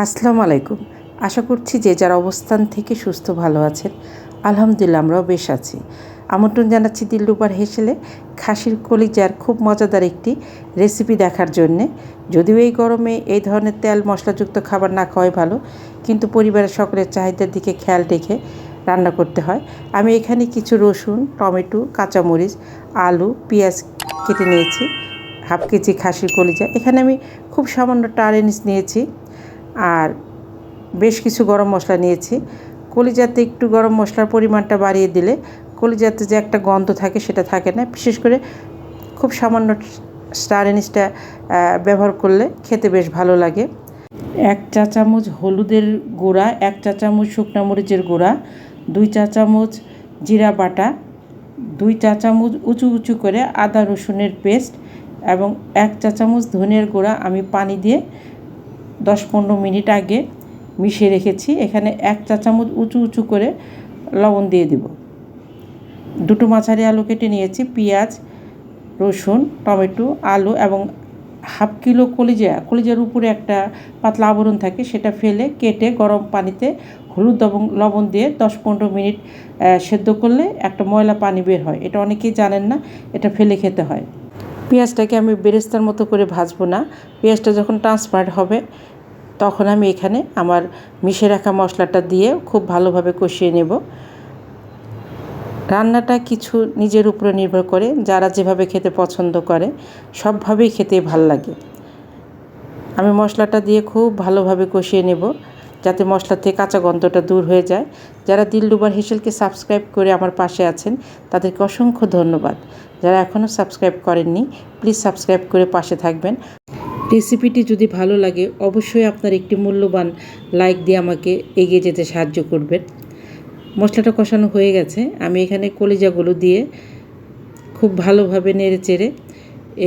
আসসালামু আলাইকুম। আশা করছি যে যার অবস্থান থেকে সুস্থ ভালো আছেন। আলহামদুলিল্লাহ আমরাও বেশ আছি। আমন্ত্রণ জানাচ্ছি দিলরুবার হেসেলে খাসির কলিজার খুব মজাদার একটি রেসিপি দেখার জন্যে। যদিও এই গরমে এই ধরনের তেল মশলাযুক্ত খাবার না খাওয়াই ভালো, কিন্তু পরিবারের সকলের চাহিদার দিকে খেয়াল রেখে রান্না করতে হয়। আমি এখানে কিছু রসুন, টমেটো, কাঁচামরিচ, আলু, পেঁয়াজ কেটে নিয়েছি। হাফ কেজি খাসির কলিজা, এখানে আমি খুব সামান্য টারেনিস নিয়েছি আর বেশ কিছু গরম মশলা নিয়েছি। কলিজাতে একটু গরম মশলার পরিমাণটা বাড়িয়ে দিলে কলিজাতে যে একটা গন্ধ থাকে সেটা থাকে না। বিশেষ করে খুব সামান্য স্টার এনিসটা ব্যবহার করলে খেতে বেশ ভালো লাগে। 1 চা চামচ হলুদের গুঁড়া, 1 চা চামচ শুকনো মরিচের গুঁড়া, 2 চা চামচ জিরা বাটা, 2 চা চামচ উঁচু উঁচু করে আদা রসুনের পেস্ট এবং 1 চা চামচ ধনিয়ার গুঁড়া আমি পানি দিয়ে 10-15 মিনিট আগে মিশিয়ে রেখেছি। এখানে 1 চা চামচ উঁচু উঁচু করে লবণ দিয়ে দিব। 2টো মাঝারি আলু কেটে নিয়েছি। পেঁয়াজ, রসুন, টমেটো, আলু এবং হাফ কিলো কলিজার উপরে একটা পাতলা আবরণ থাকে, সেটা ফেলে কেটে গরম পানিতে হলুদ এবং লবণ দিয়ে 10-15 মিনিট সেদ্ধ করলে একটা ময়লা পানি বের হয়। এটা অনেকেই জানেন না, এটা ফেলে খেতে হয়। পেঁয়াজটাকে আমি বেরেস্তার মতো করে ভাজবো না। পেঁয়াজটা যখন ট্রান্সপারেন্ট হবে তখন আমি এখানে আমার মিশিয়ে রাখা মশলাটা দিয়ে খুব ভালোভাবে কষিয়ে নেব। রান্নাটা কিছু নিজের উপরে নির্ভর করে, যারা যেভাবে খেতে পছন্দ করে সবভাবেই খেতে ভালো লাগে। আমি মশলাটা দিয়ে খুব ভালোভাবে কষিয়ে নেব যাতে মশলা থেকে কাঁচা গন্ধটা দূর হয়ে যায়। যারা দিলরুবার হেসেলকে সাবস্ক্রাইব করে আমার পাশে আছেন তাদেরকে অসংখ্য ধন্যবাদ। যারা এখনও সাবস্ক্রাইব করেননি প্লিজ সাবস্ক্রাইব করে পাশে থাকবেন। রেসিপিটি যদি ভালো লাগে অবশ্যই আপনার একটি মূল্যবান লাইক দিয়ে আমাকে এগিয়ে যেতে সাহায্য করবেন। মশলাটা কষানো হয়ে গেছে। আমি এখানে কলিজাগুলো দিয়ে খুব ভালোভাবে নেড়ে চেড়ে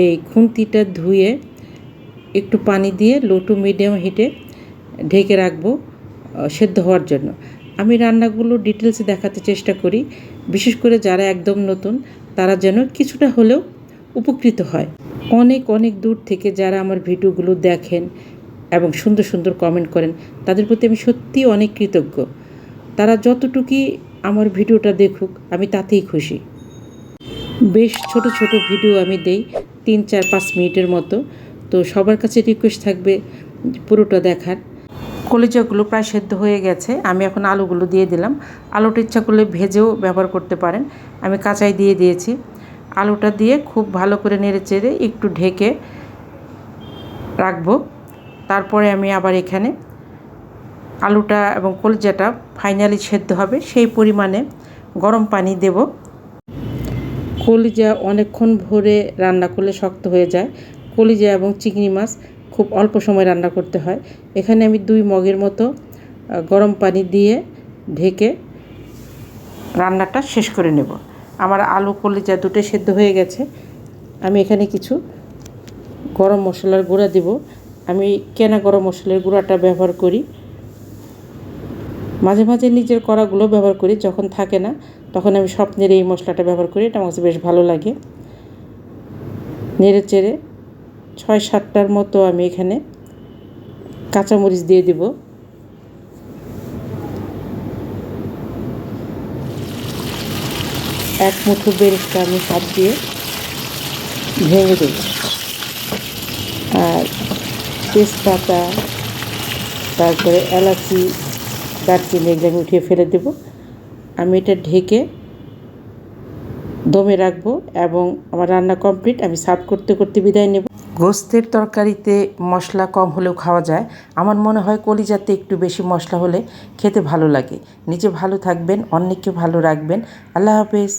এই খুন্তিটা ধুয়ে একটু পানি দিয়ে লো টু মিডিয়াম হিটে ঢেকে রাখবো সেদ্ধ হওয়ার জন্য। আমি রান্নাগুলো ডিটেলসে দেখাতে চেষ্টা করি, বিশেষ করে যারা একদম নতুন তারা যেন কিছুটা হলেও উপকৃত হয়। অনেক অনেক দূর থেকে যারা আমার ভিডিওগুলো দেখেন এবং সুন্দর সুন্দর কমেন্ট করেন তাদের প্রতি আমি সত্যিই অনেক কৃতজ্ঞ। তারা যতটুকুই আমার ভিডিওটা দেখুক আমি তাতেই খুশি। বেশ ছোট ছোট ভিডিও আমি দেই 3-4-5 মিনিটের মতো, তো সবার কাছে রিকোয়েস্ট থাকবে পুরোটা দেখার। কলিজাগুলো প্রায় সেদ্ধ হয়ে গেছে। আমি এখন আলুগুলো দিয়ে দিলাম। আলুটা ইচ্ছা করলে ভেজেও ব্যবহার করতে পারেন, আমি কাঁচাই দিয়ে দিয়েছি। আলুটা দিয়ে খুব ভালো করে নেড়ে চেড়ে একটু ঢেকে রাখবো। তারপরে আমি আবার এখানে আলুটা এবং কলিজাটা ফাইনালি সেদ্ধ হবে সেই পরিমাণে গরম পানি দেব। কলিজা অনেকক্ষণ ভরে রান্না করলে শক্ত হয়ে যায়। কলিজা এবং চিংড়ি মাছ খুব অল্প সময় রান্না করতে হয়। এখানে আমি 2 মগের মতো গরম পানি দিয়ে ঢেকে রান্নাটা শেষ করে নেব। আমার আলু কলিজা দুটো সেদ্ধ হয়ে গেছে। আমি এখানে কিছু গরম মশলার গুঁড়া দিব। আমি কেনা গরম মশলার গুঁড়াটা ব্যবহার করি, মাঝে মাঝে নিজের করাগুলো ব্যবহার করি, যখন থাকে না তখন আমি স্বপ্নের এই মশলাটা ব্যবহার করি। এটা আমার কাছে বেশ ভালো লাগে। নেড়ে চেড়ে 6-7টার মতো আমি এখানে কাঁচামরিচ দিয়ে দিব। এক মুঠো বেরেস্তা আমি হাত দিয়ে ভেঙে দেব। আর তেজপাতা, তারপরে এলাচি, দারচিনি এগুলো আমি উঠিয়ে ফেলে দেব। আমি এটা ঢেকে দমে রাখবো এবং আমার রান্না কমপ্লিট। আমি সার্ভ করতে করতে বিদায় নেব। গোস্তের তরকারিতে মশলা কম হলেও খাওয়া যায়। আমার মনে হয় কলিজাতে একটু বেশি মশলা হলে খেতে ভালো লাগে। নিজে ভালো থাকবেন, অন্যকে ভালো রাখবেন। আল্লাহ হাফেজ।